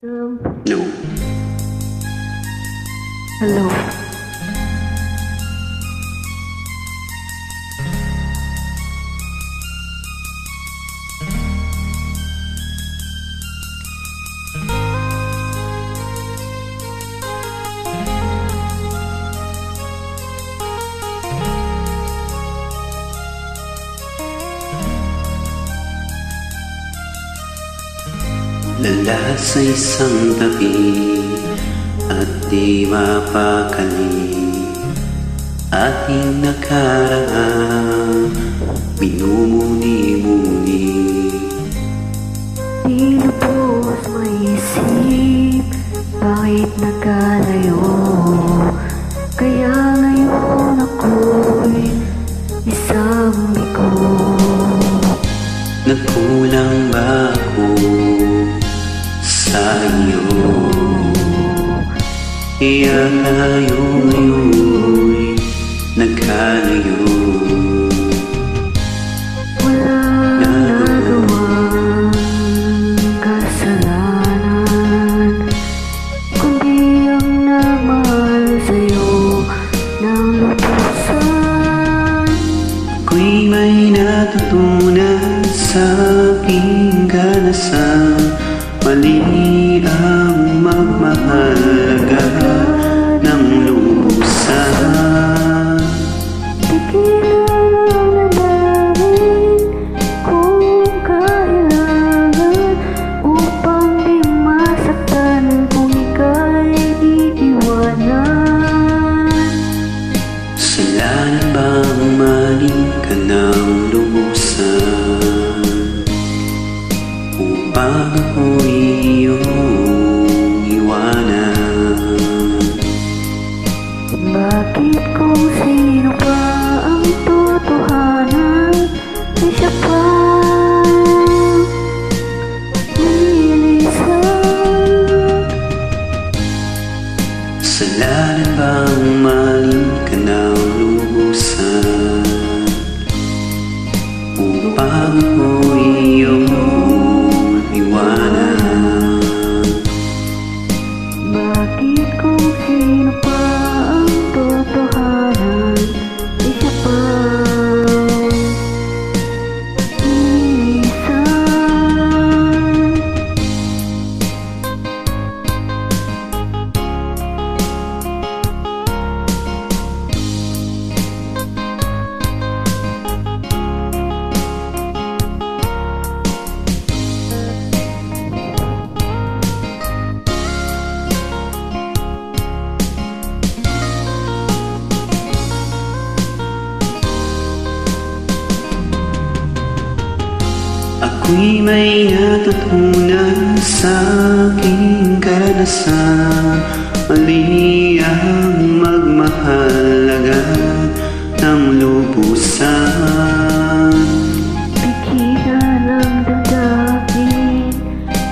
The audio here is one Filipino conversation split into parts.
No. Hello. Lala sa isang tabi at di mapakali, ating nakaraan minumuni-muni. Di lubos maisip bakit nagkalayo, kaya ngayon ako'y isang liko. Nagkulang ba ako sa iyo? Kaya tayo ngayon'y nagkalayo. Walang nagawang kasalanan, kundi ang nagmahal sa'yo ng lubusan. Ako'y may natutunan sa aking karanasan, mali ang magmahalaga ng lubusan. Di kailangan manalangin kung kailangan, upang di masaktan kung ika'y iiwanan. Kasalanan bang mali ka ng lubusan, upang ako'y iyong iwanan? Bakit kung sino pa ang totohanan, ay siya pa nilisan? Kasalanan bang mali ka ng lubusan, upang ako'y iyong iwanan? Bakit kung sino pa ang totohanan, ay siya pa nilisan? Ako'y may natutunan sa aking karanasan, mali ang magmahalaga ng lubusan. Pigilan ang damdamin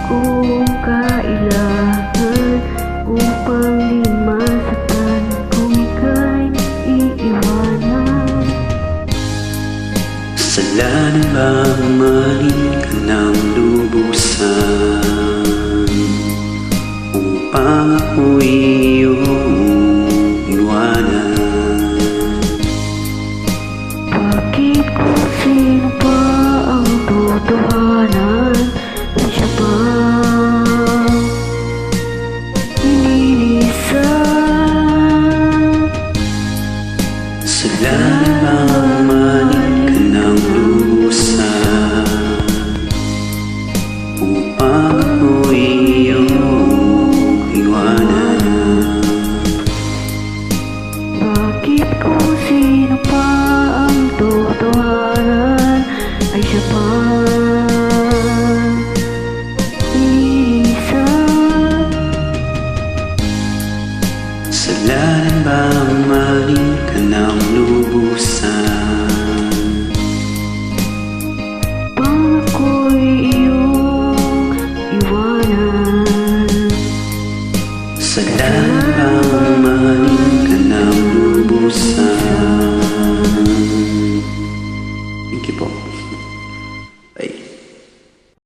kung kailangan, upang di masaktan kung ika'y iiwanan. Kasalanan bang mali ka ng lubusan, upang ako'y iyong iwanan?